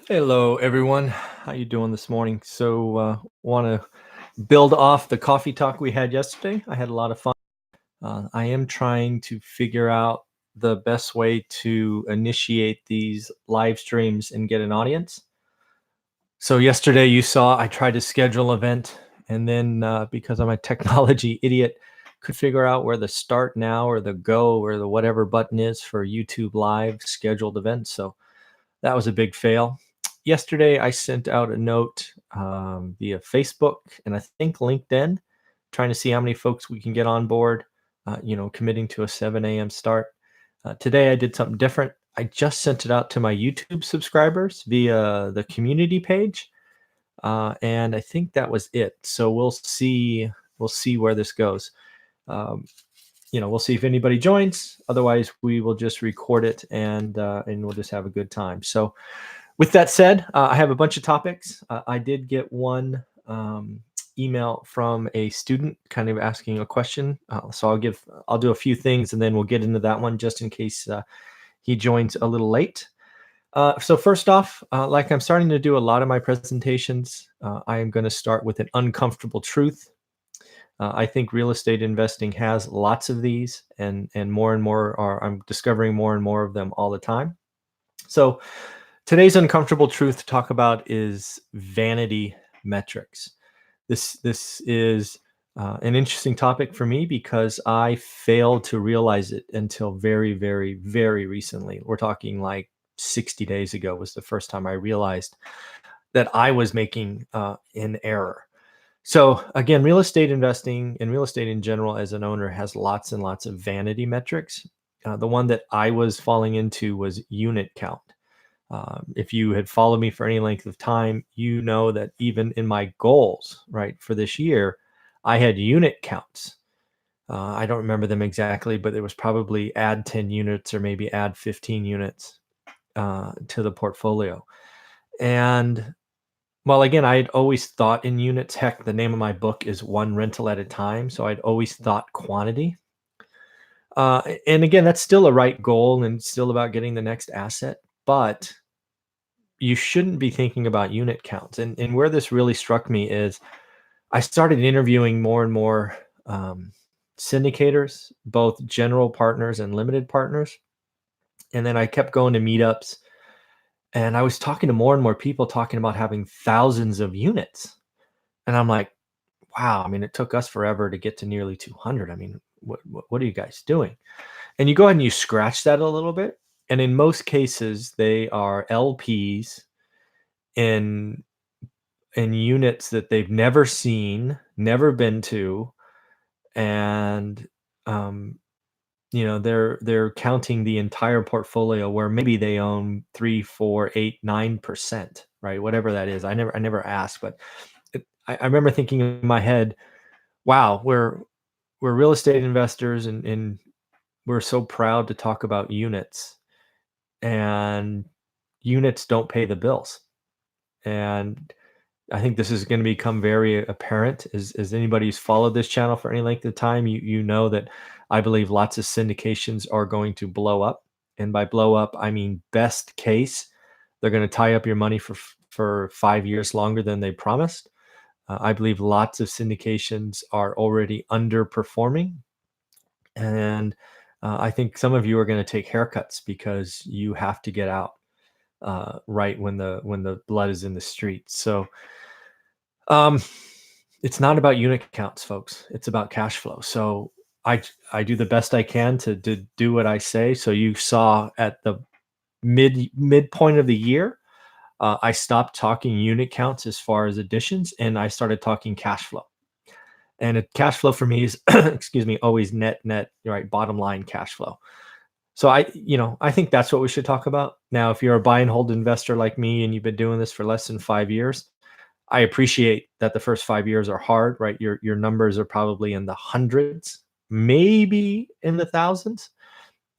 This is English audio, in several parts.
Hello, everyone. How you doing this morning? Want to build off the coffee talk we had yesterday. I had a lot of fun. I am trying to figure out the best way to initiate these live streams and get an audience. So yesterday, you saw I tried to schedule an event, and then because I'm a technology idiot, could figure out where the start now or the go or the whatever button is for YouTube live scheduled events. So that was a big fail. Yesterday, I sent out a note via Facebook and I think LinkedIn, trying to see how many folks we can get on board, committing to a 7 a.m. start. Today, I did something different. I just sent it out to my YouTube subscribers via the community page. And I think that was it. So we'll see where this goes. Um, we'll see if anybody joins. Otherwise, we will just record it and we'll just have a good time. So with that said, I have a bunch of topics. I did get one email from a student kind of asking a question. So I'll do a few things and then we'll get into that one just in case he joins a little late. So first off, like I'm starting to do a lot of my presentations, I am going to start with an uncomfortable truth. I think real estate investing has lots of these, and more and more I'm discovering more and more of them all the time. So today's uncomfortable truth to talk about is vanity metrics. This is an interesting topic for me because I failed to realize it until very, very, very recently. We're talking like 60 days ago was the first time I realized that I was making an error. So again, real estate investing and real estate in general as an owner has lots and lots of vanity metrics. The one that I was falling into was unit count. If you had followed me for any length of time, you know that even in my goals, right, for this year, I had unit counts. I don't remember them exactly, but it was probably add 10 units or maybe add 15 units to the portfolio. And well, again, I'd always thought in units. Heck, the name of my book is One Rental at a Time. So I'd always thought quantity. And again, that's still a right goal and still about getting the next asset. But you shouldn't be thinking about unit counts. And where this really struck me is I started interviewing more and more syndicators, both general partners and limited partners. And then I kept going to meetups and I was talking to more and more people talking about having thousands of units. And I'm like, wow, I mean, it took us forever to get to nearly 200. I mean, what are you guys doing? And you go ahead and you scratch that a little bit. And in most cases, they are LPs in units that they've never seen, never been to, and they're counting the entire portfolio where maybe they own 3, 4, 8, 9%, right? Whatever that is. I never asked, but I remember thinking in my head, wow, we're real estate investors and we're so proud to talk about units, and units don't pay the bills. And I think this is going to become very apparent as anybody who's followed this channel for any length of time. You know that I believe lots of syndications are going to blow up, and by blow up, I mean best case, they're going to tie up your money for 5 years longer than they promised. I believe lots of syndications are already underperforming, and I think some of you are going to take haircuts because you have to get out right when the blood is in the street. So um, it's not about unit counts, folks. It's about cash flow. So I do the best I can to do what I say. So you saw at the midpoint of the year, I stopped talking unit counts as far as additions, and I started talking cash flow. And cash flow for me is, excuse me, always net, right? Bottom line cash flow. So I think that's what we should talk about. Now, if you're a buy and hold investor like me and you've been doing this for less than 5 years, I appreciate that the first 5 years are hard, right? Your numbers are probably in the hundreds, maybe in the thousands,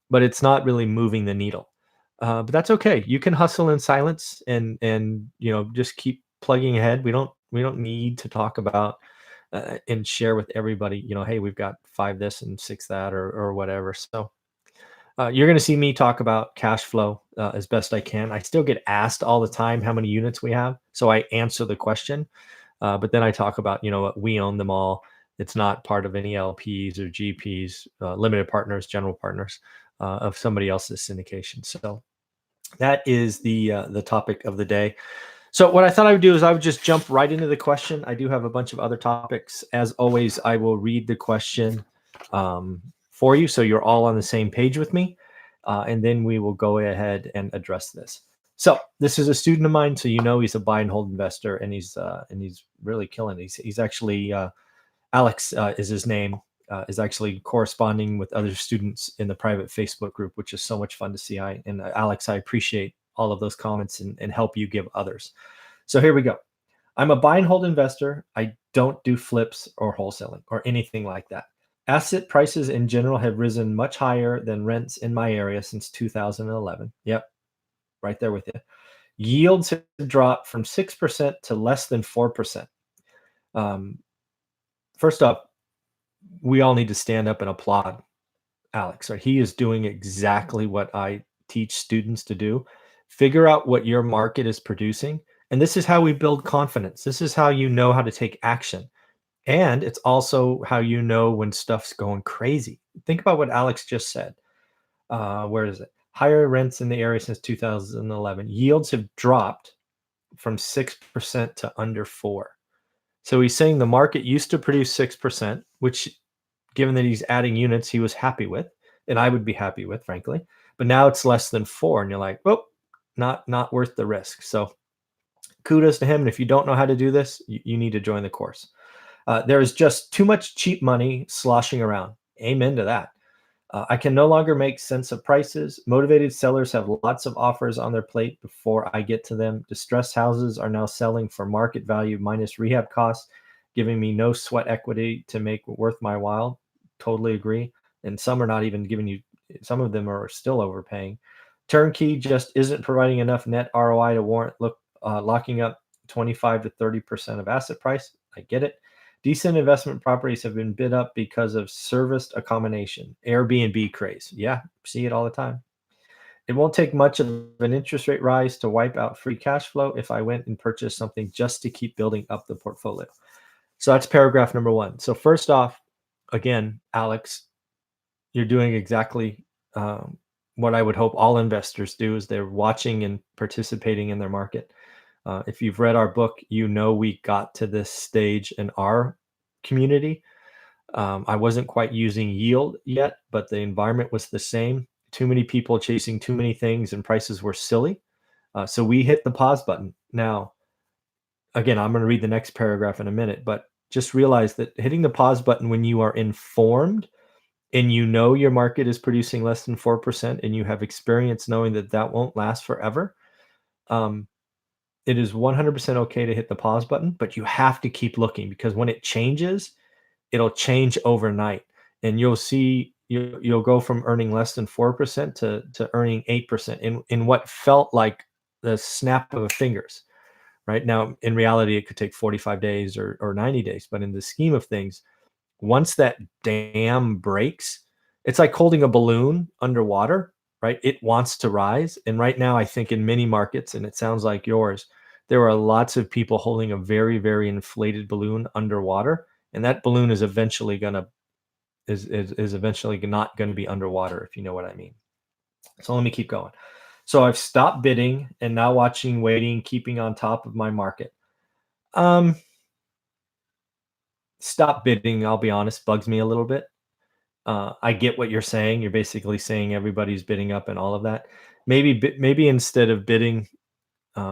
but it's not really moving the needle. But that's okay. You can hustle in silence and just keep plugging ahead. We don't need to talk about and share with everybody. Hey, we've got 5 this and 6 that or whatever. So You're going to see me talk about cash flow as best I can. I still get asked all the time how many units we have, so I answer the question. But then I talk about, we own them all. It's not part of any LPs or GPs, limited partners, general partners of somebody else's syndication. So that is the topic of the day. So what I thought I would do is I would just jump right into the question. I do have a bunch of other topics. As always, I will read the question for you, so you're all on the same page with me, and then we will go ahead and address this. So this is a student of mine, so he's a buy and hold investor, and he's really killing it. He's actually Alex is his name. Is actually corresponding with other students in the private Facebook group, which is so much fun to see. Alex, I appreciate all of those comments and help you give others. So here we go. I'm a buy and hold investor. I don't do flips or wholesaling or anything like that. Asset prices in general have risen much higher than rents in my area since 2011. Yep, right there with you. Yields have dropped from 6% to less than 4%. First up, we all need to stand up and applaud Alex. Right? He is doing exactly what I teach students to do. Figure out what your market is producing. And this is how we build confidence. This is how you know how to take action. And it's also how you know when stuff's going crazy. Think about what Alex just said. Where is it? Higher rents in the area since 2011. Yields have dropped from 6% to under 4. So he's saying the market used to produce 6%, which, given that he's adding units, he was happy with, and I would be happy with, frankly. But now it's less than 4, and you're like, oh, not worth the risk. So kudos to him. And if you don't know how to do this, you need to join the course. There is just too much cheap money sloshing around. Amen to that. I can no longer make sense of prices. Motivated sellers have lots of offers on their plate before I get to them. Distressed houses are now selling for market value minus rehab costs, giving me no sweat equity to make it worth my while. Totally agree. And some are not even giving you, some of them are still overpaying. Turnkey just isn't providing enough net ROI to warrant locking up 25 to 30% of asset price. I get it. Decent investment properties have been bid up because of serviced accommodation, Airbnb craze. Yeah, see it all the time. It won't take much of an interest rate rise to wipe out free cash flow if I went and purchased something just to keep building up the portfolio. So that's paragraph number 1. So first off, again, Alex, you're doing exactly what I would hope all investors do, is they're watching and participating in their market. If you've read our book, we got to this stage in our community. I wasn't quite using yield yet, but the environment was the same. Too many people chasing too many things, and prices were silly. So we hit the pause button. Now, again, I'm going to read the next paragraph in a minute, but just realize that hitting the pause button when you are informed and your market is producing less than 4% and you have experience knowing that that won't last forever, it is 100% okay to hit the pause button, but you have to keep looking, because when it changes, it'll change overnight, and you'll see you'll go from earning less than 4% to earning 8% in what felt like the snap of a fingers. Right now, in reality, it could take 45 days or 90 days, but in the scheme of things, once that dam breaks, it's like holding a balloon underwater, right? It wants to rise. And right now, I think in many markets, and it sounds like yours, there are lots of people holding a very, very inflated balloon underwater. And that balloon is eventually eventually not going to be underwater, if you know what I mean. So let me keep going. So I've stopped bidding and now watching, waiting, keeping on top of my market. Stop bidding, I'll be honest, bugs me a little bit. I get what you're saying. You're basically saying everybody's bidding up and all of that. Maybe instead of bidding,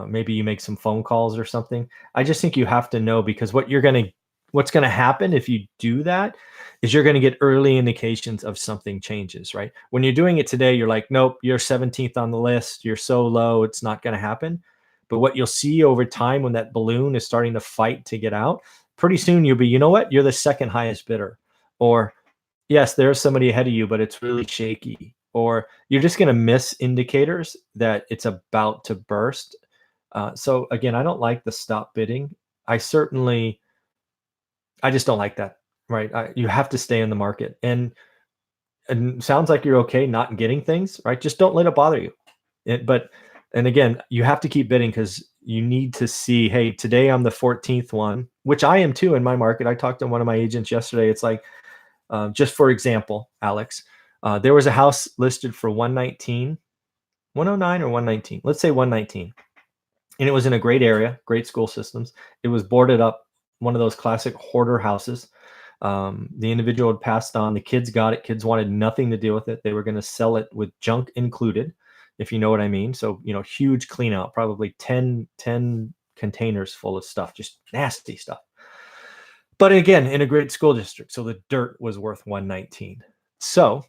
maybe you make some phone calls or something. I just think you have to know, because what's gonna happen if you do that is you're gonna get early indications of something changes, right? When you're doing it today, you're like, nope, you're 17th on the list. You're so low, it's not gonna happen. But what you'll see over time, when that balloon is starting to fight to get out, pretty soon you'll be, you know what? You're the second highest bidder. Or yes, there's somebody ahead of you, but it's really shaky. Or you're just going to miss indicators that it's about to burst. So again, I don't like the stop bidding. I just don't like that, right? You have to stay in the market. And and sounds like you're okay not getting things, right? Just don't let it bother you. And again, you have to keep bidding because you need to see, hey, today I'm the 14th one, which I am too in my market. I talked to one of my agents yesterday. It's like, just for example, Alex, there was a house listed for 119, 109 or 119. Let's say 119. And it was in a great area, great school systems. It was boarded up, one of those classic hoarder houses. The individual had passed on. The kids got it. Kids wanted nothing to deal with it. They were going to sell it with junk included, if you know what I mean. So, huge clean out, probably 10 containers full of stuff, just nasty stuff. But again, in a great school district. So the dirt was worth 119. So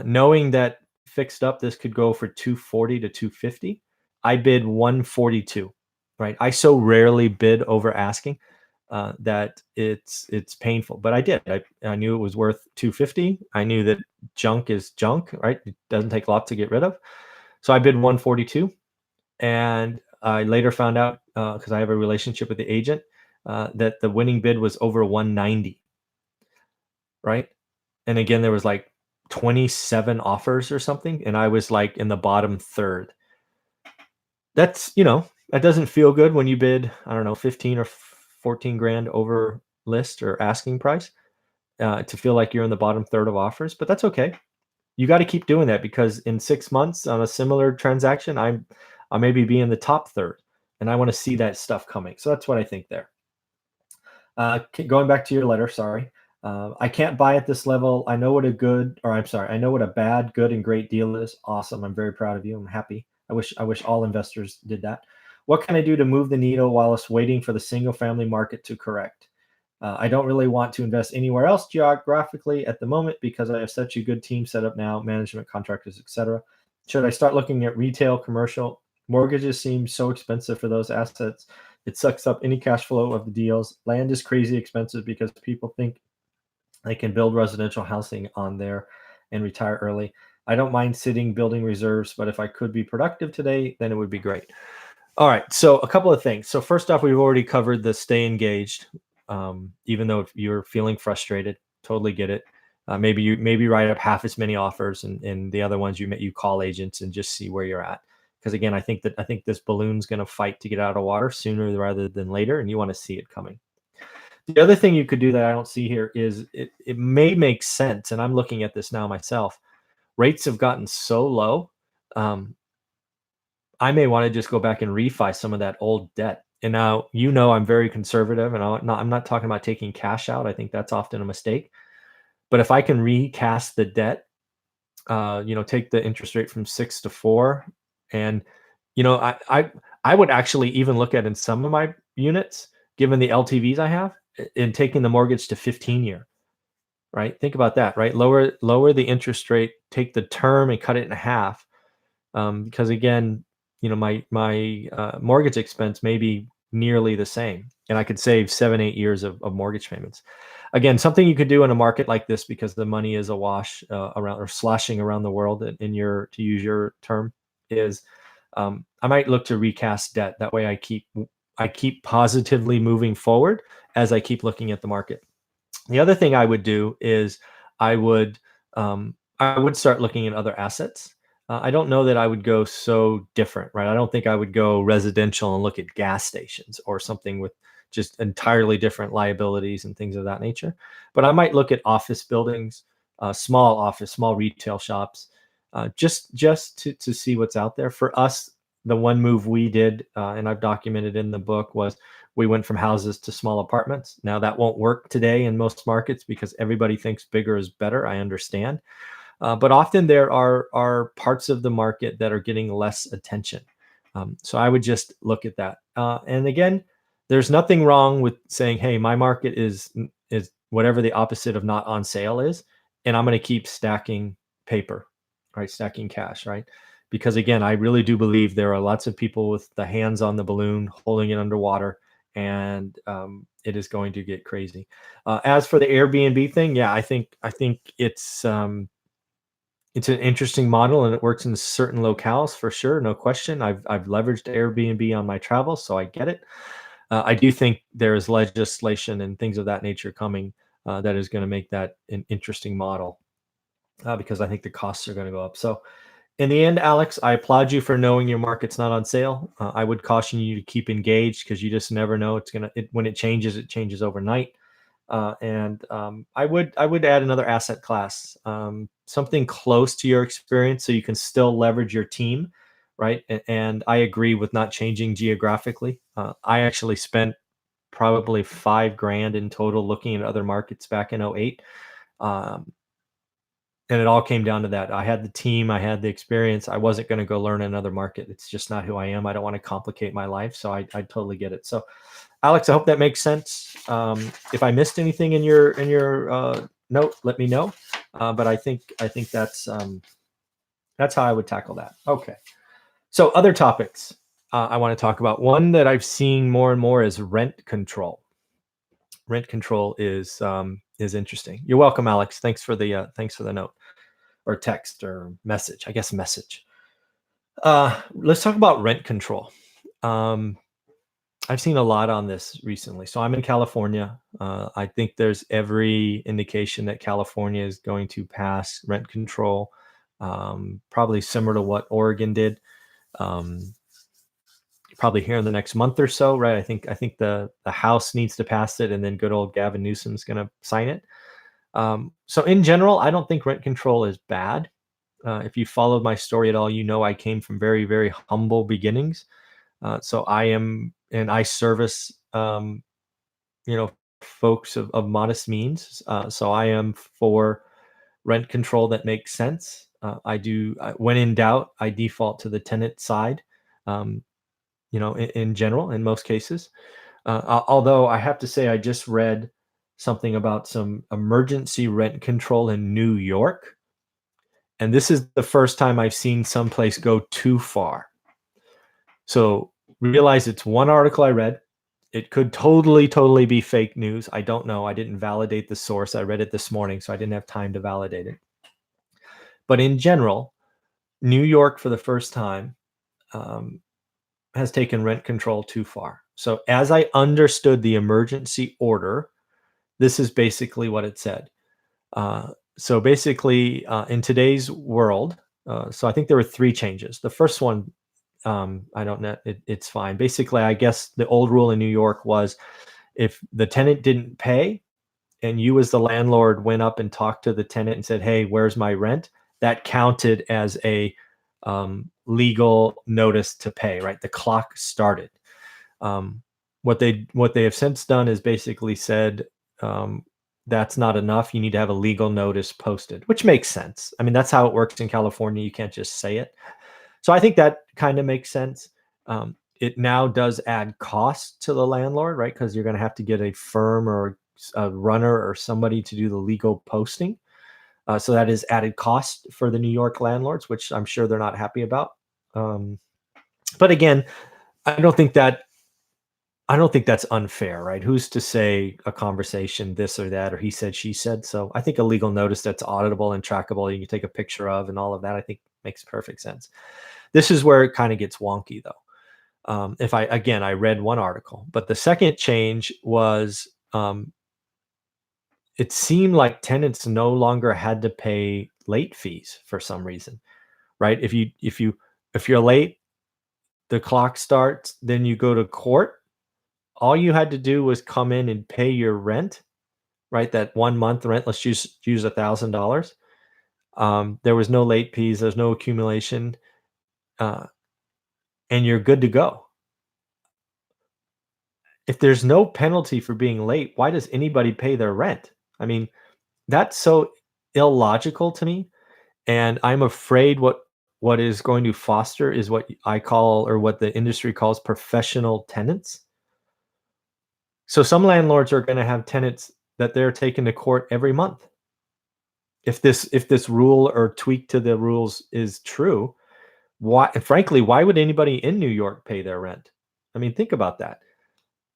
knowing that fixed up, this could go for 240 to 250, I bid 142, right? I so rarely bid over asking that it's painful, but I did. I knew it was worth 250. I knew that junk is junk, right? It doesn't take a lot to get rid of. So I bid 142, and I later found out, because I have a relationship with the agent, that the winning bid was over 190, right? And again, there was like 27 offers or something, and I was like in the bottom third. That's, that doesn't feel good when you bid, I don't know, 15 or 14 grand over list or asking price, to feel like you're in the bottom third of offers, but that's okay. You got to keep doing that, because in 6 months on a similar transaction, I'll maybe be in the top third, and I want to see that stuff coming. So that's what I think there. Going back to your letter, sorry. I can't buy at this level. I know what I know what a bad, good, and great deal is. Awesome. I'm very proud of you. I'm happy. I wish all investors did that. What can I do to move the needle whilst waiting for the single family market to correct? I don't really want to invest anywhere else geographically at the moment because I have such a good team set up now, management, contractors, etc. Should I start looking at retail, commercial? Mortgages seem so expensive for those assets. It sucks up any cash flow of the deals. Land is crazy expensive because people think they can build residential housing on there and retire early. I don't mind sitting building reserves, but if I could be productive today, then it would be great. All right. So a couple of things. So first off, we've already covered the stay engaged. Even though if you're feeling frustrated, totally get it. Maybe write up half as many offers, and the other ones you call agents and just see where you're at. Because again, I think this balloon's going to fight to get out of water sooner rather than later, and you want to see it coming. The other thing you could do that I don't see here is it may make sense, and I'm looking at this now myself. Rates have gotten so low. I may want to just go back and refi some of that old debt. And now, I'm very conservative, and I'm not talking about taking cash out. I think that's often a mistake. But if I can recast the debt, take the interest rate from 6 to 4, and I would actually even look at, in some of my units, given the LTVs I have, in taking the mortgage to 15-year. Right? Think about that. Right? Lower the interest rate, take the term and cut it in half. Because again, my mortgage expense may be nearly the same, and I could save 7-8 years of mortgage payments. Again, something you could do in a market like this, because the money is awash around, or sloshing around the world, to use your term, is I might look to recast debt. That way, I keep positively moving forward as I keep looking at the market. The other thing I would do is I would start looking at other assets. I don't know that I would go so different, right? I don't think I would go residential and look at gas stations or something with just entirely different liabilities and things of that nature. But I might look at office buildings, small retail shops, just to see what's out there. For us, the one move we did, and I've documented in the book, was we went from houses to small apartments. Now that won't work today in most markets because everybody thinks bigger is better. I understand. But often there are parts of the market that are getting less attention. So I would just look at that. And again, there's nothing wrong with saying, hey, my market is whatever the opposite of not on sale is, and I'm going to keep stacking paper, right? Stacking cash, right? Because again, I really do believe there are lots of people with the hands on the balloon holding it underwater, and it is going to get crazy. As for the Airbnb thing, yeah, I think it's an interesting model, and it works in certain locales for sure, no question. I've leveraged Airbnb on my travels, so I get it. I do think there is legislation and things of that nature coming that is going to make that an interesting model. because I think the costs are going to go up. So in the end, Alex, I applaud you for knowing your market's not on sale. I would caution you to keep engaged because you just never know. When it changes overnight. I would add another asset class, something close to your experience, so you can still leverage your team, right? And I agree with not changing geographically. I actually spent probably 5 grand in total looking at other markets back in '08. Um, and it all came down to that. I had the team, I had the experience. I wasn't going to go learn another market. It's just not who I am. I don't want to complicate my life. So I totally get it. So Alex, I hope that makes sense. If I missed anything in your note, let me know. But I think that's how I would tackle that. Okay. So other topics I want to talk about. One that I've seen more and more is rent control. Rent control is interesting. You're welcome, Alex. Thanks for the note or text or message. I guess message. Let's talk about rent control. Um, I've seen a lot on this recently. So I'm in California. I think there's every indication that California is going to pass rent control, probably similar to what Oregon did. Um, Probably here in the next month or so, right? I think the House needs to pass it, and then good old Gavin Newsom's going to sign it. So in general, I don't think rent control is bad. If you followed my story at all, you know I came from very, very humble beginnings. So I service, folks of modest means. So I am for rent control that makes sense. When in doubt, I default to the tenant side, um, in general, in most cases. Although I have to say, I just read something about some emergency rent control in New York. And this is the first time I've seen someplace go too far. So realize it's one article I read. It could totally, totally be fake news. I don't know. I didn't validate the source. I read it this morning, so I didn't have time to validate it. But in general, New York, for the first time, um, has taken rent control too far. So as I understood the emergency order, this is basically what it said. So basically, in today's world, so I think there were 3 changes. The first one, I don't know, it's fine. Basically, I guess the old rule in New York was if the tenant didn't pay and you as the landlord went up and talked to the tenant and said, "Hey, where's my rent?" That counted as a legal notice to pay, right? The clock started. Um, what they have since done is basically said, that's not enough. You need to have a legal notice posted, which makes sense. I mean, that's how it works in California. You can't just say it. So I think that kind of makes sense. It now does add cost to the landlord, right? Because you're going to have to get a firm or a runner or somebody to do the legal posting. So that is added cost for the New York landlords, which I'm sure they're not happy about. But again, I don't think that I don't think that's unfair, right? Who's to say a conversation, this or that, or he said, she said? So I think a legal notice that's auditable and trackable, you can take a picture of, and all of that, I think makes perfect sense. This is where it kind of gets wonky, though. If I read one article, but the second change was, it seemed like tenants no longer had to pay late fees for some reason, right? If you're late, the clock starts, then you go to court. All you had to do was come in and pay your rent, right? That 1 month rent. Let's use $1,000. There was no late fees. There's no accumulation, uh, and you're good to go. If there's no penalty for being late, why does anybody pay their rent? I mean, that's so illogical to me, and I'm afraid what is going to foster is what I call, or what the industry calls, professional tenants. So some landlords are gonna have tenants that they're taking to court every month. If this rule or tweak to the rules is true, why would anybody in New York pay their rent? I mean, think about that.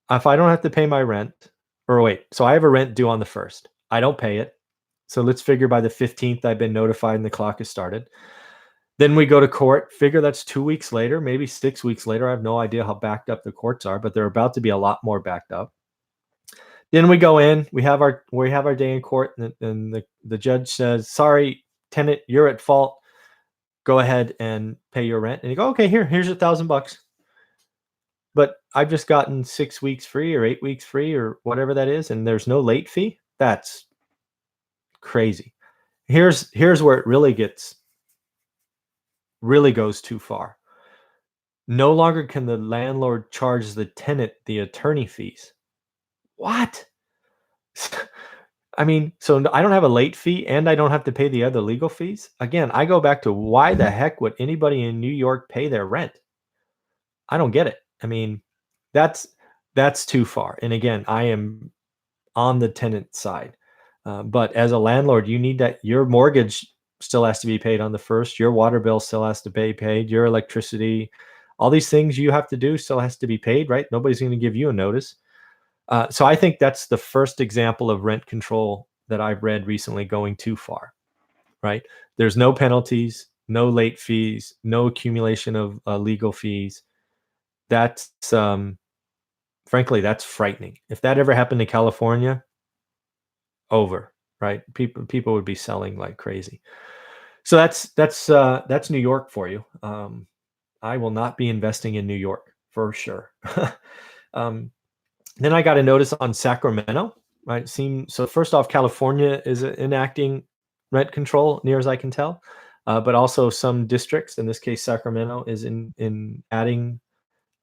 If I don't have to pay my rent, or wait, so I have a rent due on the 1st. I don't pay it. So let's figure by the 15th I've been notified and the clock has started. Then we go to court, figure that's 2 weeks later, maybe 6 weeks later. I have no idea how backed up the courts are, but they're about to be a lot more backed up. Then we go in, we have our day in court, and the judge says, "Sorry, tenant, you're at fault. Go ahead and pay your rent. And you go, okay, here's $1,000. But I've just gotten 6 weeks free or 8 weeks free or whatever that is, and there's no late fee. That's crazy. Here's where it really goes too far. No longer can the landlord charge the tenant the attorney fees. What? I mean, so I don't have a late fee and I don't have to pay the other legal fees. Again, I go back to why the heck would anybody in New York pay their rent? I don't get it. I mean, that's too far. And again, I am on the tenant side. But as a landlord, you need that your mortgage still has to be paid on the first, your water bill still has to be paid, your electricity, all these things you have to do still has to be paid, right? Nobody's going to give you a notice. So I think that's the first example of rent control that I've read recently going too far, right? There's no penalties, no late fees, no accumulation of legal fees. That's frankly, that's frightening. If that ever happened in California, over, right? People would be selling like crazy. So that's New York for you. I will not be investing in New York for sure. um, then I got a notice on Sacramento, right? So first off, California is enacting rent control, near as I can tell, but also some districts. In this case, Sacramento is in adding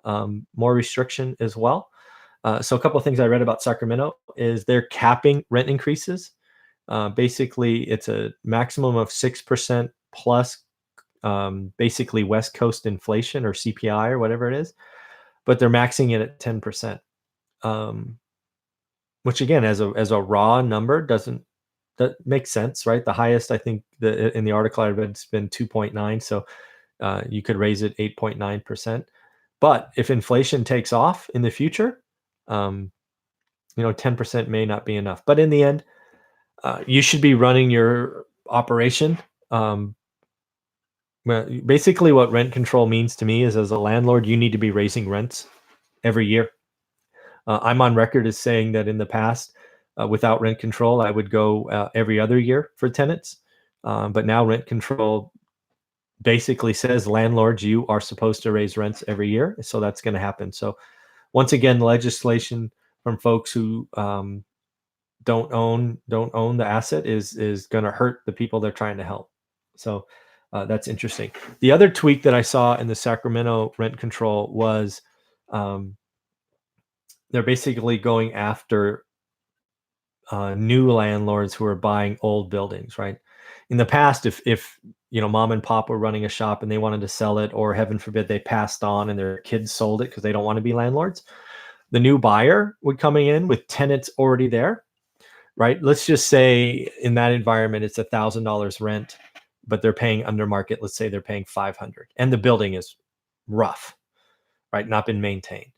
more restriction as well. So a couple of things I read about Sacramento is they're capping rent increases. Basically, it's a maximum of 6% plus basically West Coast inflation or CPI or whatever it is, but they're maxing it at 10%. Which again, as a raw number, that makes sense, right? The highest I think in the article I read has been 2.9, so you could raise it 8.9%. But if inflation takes off in the future, 10% may not be enough. But in the end, you should be running your operation. Basically, what rent control means to me is, as a landlord, you need to be raising rents every year. I'm on record as saying that in the past, without rent control, I would go every other year for tenants. But now rent control basically says landlords, you are supposed to raise rents every year. So that's going to happen. So once again, legislation from folks who don't own the asset is going to hurt the people they're trying to help. So that's interesting. The other tweak that I saw in the Sacramento rent control was they're basically going after new landlords who are buying old buildings, right? In the past, if mom and pop were running a shop and they wanted to sell it, or heaven forbid they passed on and their kids sold it because they don't want to be landlords, the new buyer would coming in with tenants already there, right? Let's just say in that environment it's $1,000 rent, but they're paying under market. Let's say they're paying 500, and the building is rough, right? Not been maintained.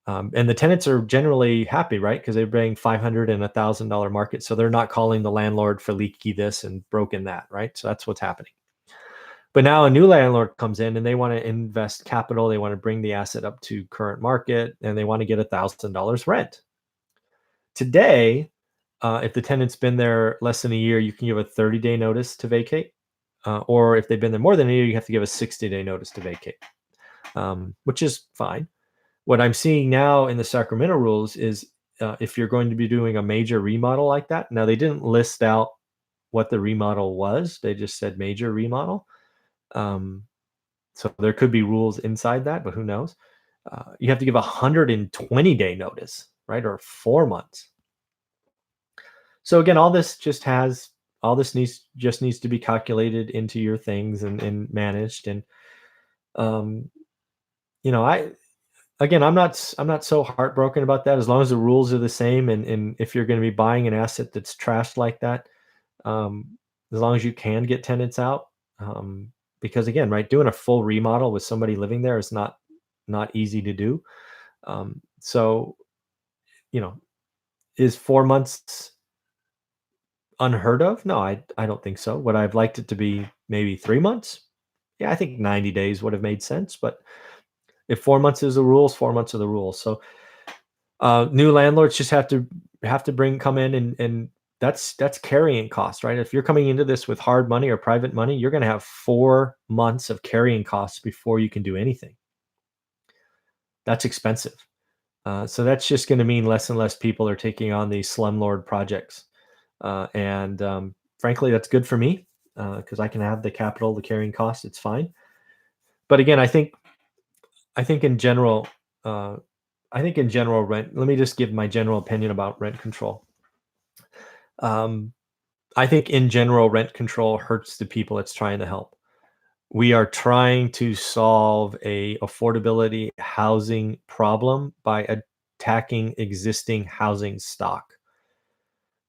And the tenants are generally happy, right? Because they're paying $500 and $1,000 market, so they're not calling the landlord for leaky this and broken that, right? So that's what's happening. But now a new landlord comes in and they want to invest capital, they want to bring the asset up to current market, and they want to get $1,000 rent. Today, if the tenant's been there less than a year, you can give a 30-day notice to vacate, or if they've been there more than a year, you have to give a 60-day notice to vacate, which is fine. What I'm seeing now in the Sacramento rules is if you're going to be doing a major remodel like that, now they didn't list out what the remodel was. They just said major remodel. So there could be rules inside that, but who knows? You have to give a 120-day notice, right? Or 4 months. So again, all this needs to be calculated into your things and managed. And I'm not so heartbroken about that, as long as the rules are the same. And if you're going to be buying an asset that's trashed like that, as long as you can get tenants out, because again, right, doing a full remodel with somebody living there is not easy to do. So, is 4 months unheard of? No, I don't think so. Would I've liked it to be maybe 3 months? Yeah, I think 90 days would have made sense, but if 4 months is the rules, 4 months are the rules. So new landlords just have to come in and that's carrying costs, right? If you're coming into this with hard money or private money, you're going to have 4 months of carrying costs before you can do anything. That's expensive. So that's just going to mean less and less people are taking on these slumlord projects. And frankly, that's good for me because I can have the capital, the carrying costs. It's fine. But again, I think in general, uh, I think in general, rent. Let me just give my general opinion about rent control. Um, I think in general, rent control hurts the people it's trying to help. We are trying to solve a affordability housing problem by attacking existing housing stock.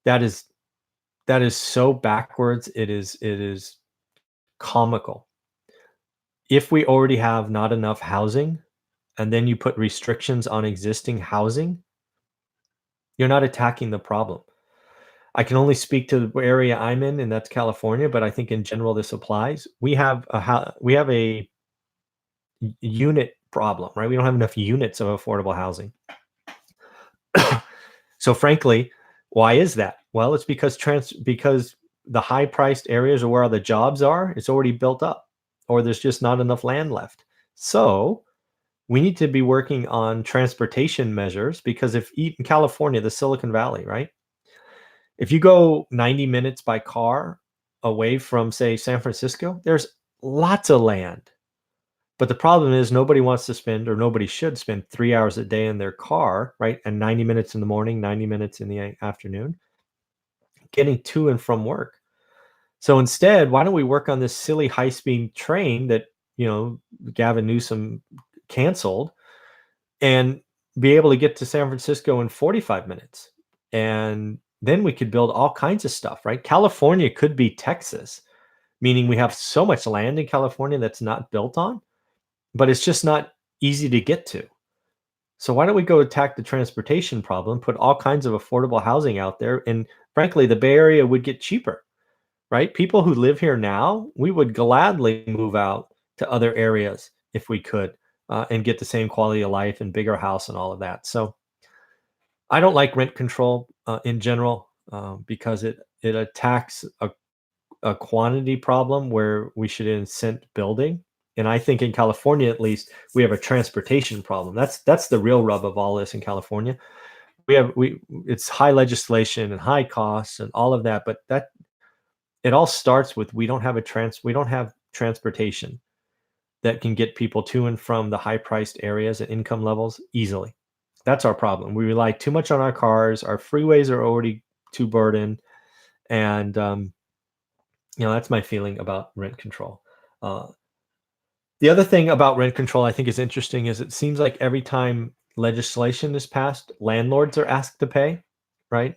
That is that is so backwards. It is comical. If we already have not enough housing and then you put restrictions on existing housing, you're not attacking the problem. I can only speak to the area I'm in, and that's California, but I think in general this applies. We have a unit problem, right? We don't have enough units of affordable housing. So frankly, why is that? Well, it's because the high priced areas are where all the jobs are, it's already built up, or there's just not enough land left. So we need to be working on transportation measures because if in California, the Silicon Valley, right? If you go 90 minutes by car away from, say, San Francisco, there's lots of land. But the problem is nobody wants to spend or nobody should spend 3 hours a day in their car, right? And 90 minutes in the morning, 90 minutes in the afternoon, getting to and from work. So instead, why don't we work on this silly high-speed train that, Gavin Newsom canceled and be able to get to San Francisco in 45 minutes. And then we could build all kinds of stuff, right? California could be Texas, meaning we have so much land in California that's not built on, but it's just not easy to get to. So why don't we go attack the transportation problem, put all kinds of affordable housing out there, and frankly, the Bay Area would get cheaper, right? People who live here now, we would gladly move out to other areas if we could, and get the same quality of life and bigger house and all of that. So I don't like rent control in general because it attacks a quantity problem where we should incent building. And I think in California, at least, we have a transportation problem. That's the real rub of all this in California. We it's high legislation and high costs and all of that, but that it all starts with we don't have transportation that can get people to and from the high priced areas and income levels easily. That's our problem. We rely too much on our cars. Our freeways are already too burdened, and that's my feeling about rent control. Uh, the other thing about rent control I think is interesting is it seems like every time legislation is passed, landlords are asked to pay, right?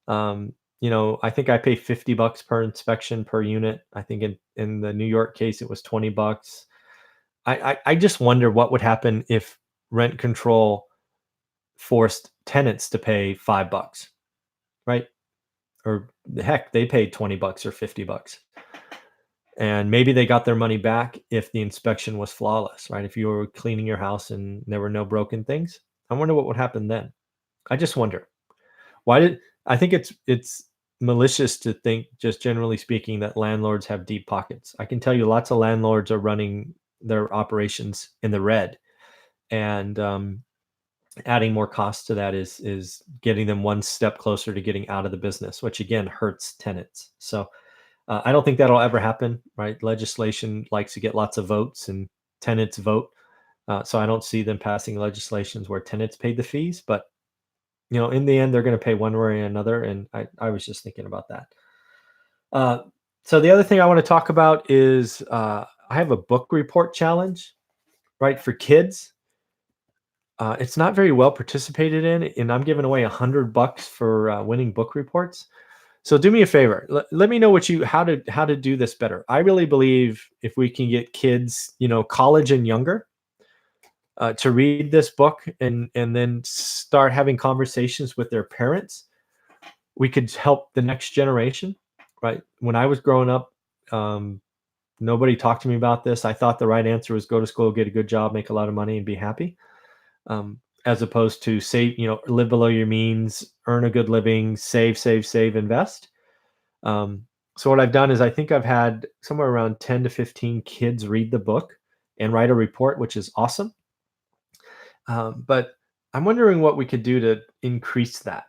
I think I pay $50 per inspection per unit. I think in the New York case it was $20. I just wonder what would happen if rent control forced tenants to pay $5, right? Or heck, they paid $20 or $50. And maybe they got their money back if the inspection was flawless, right? If you were cleaning your house and there were no broken things. I wonder what would happen then. I just wonder. Why did I think it's malicious to think, just generally speaking, that landlords have deep pockets. I can tell you lots of landlords are running their operations in the red, and adding more cost to that is getting them one step closer to getting out of the business, which again hurts tenants. So I don't think that'll ever happen, right? Legislation likes to get lots of votes, and tenants vote. So I don't see them passing legislations where tenants pay the fees, but in the end, they're going to pay one way or another. And I was just thinking about that. Uh, so the other thing I want to talk about is I have a book report challenge, right, for kids. It's not very well participated in, and I'm giving away $100 for winning book reports. So do me a favor. Let me know how to do this better. I really believe if we can get kids, college and younger, to read this book and then start having conversations with their parents, we could help the next generation. Right? When I was growing up, um, nobody talked to me about this. I thought the right answer was go to school, get a good job, make a lot of money, and be happy. as opposed to save, live below your means, earn a good living, save, save, save, invest. Um, so what I've done is I think I've had somewhere around 10 to 15 kids read the book and write a report, which is awesome. But I'm wondering what we could do to increase that.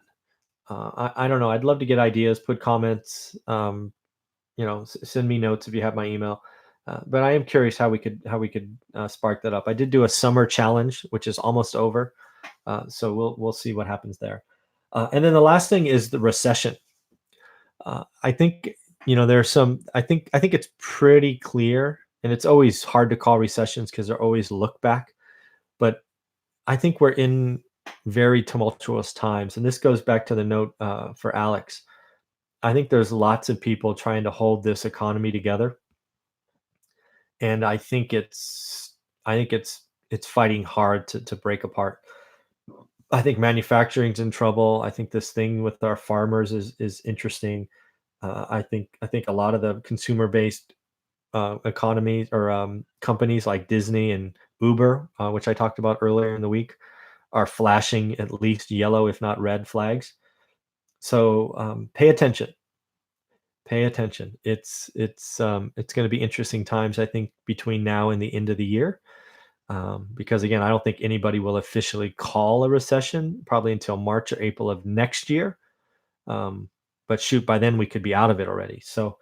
I don't know. I'd love to get ideas, put comments, send me notes if you have my email. But I am curious how we could spark that up. I did do a summer challenge, which is almost over, so we'll see what happens there. And then the last thing is the recession. I think there's some. I think it's pretty clear, and it's always hard to call recessions because they're always look back. But I think we're in very tumultuous times, and this goes back to the note for Alex. I think there's lots of people trying to hold this economy together, and I think it's fighting hard to break apart. I think manufacturing's in trouble. I think this thing with our farmers is interesting. I think a lot of the consumer based economies or companies like Disney and Uber, which I talked about earlier in the week, are flashing at least yellow, if not red flags. So pay attention. Pay attention. It's going to be interesting times, I think, between now and the end of the year. Because again, I don't think anybody will officially call a recession probably until March or April of next year. Um, but shoot, by then we could be out of it already. So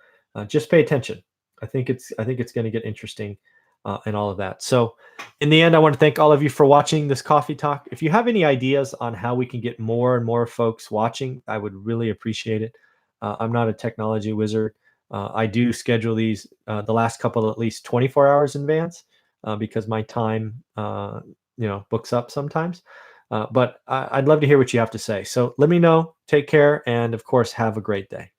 just pay attention. I think it's going to get interesting, and all of that. So in the end, I want to thank all of you for watching this coffee talk. If you have any ideas on how we can get more and more folks watching, I would really appreciate it. I'm not a technology wizard. I do schedule these the last couple at least 24 hours in advance because my time books up sometimes. But I'd love to hear what you have to say. So let me know. Take care. And of course, have a great day.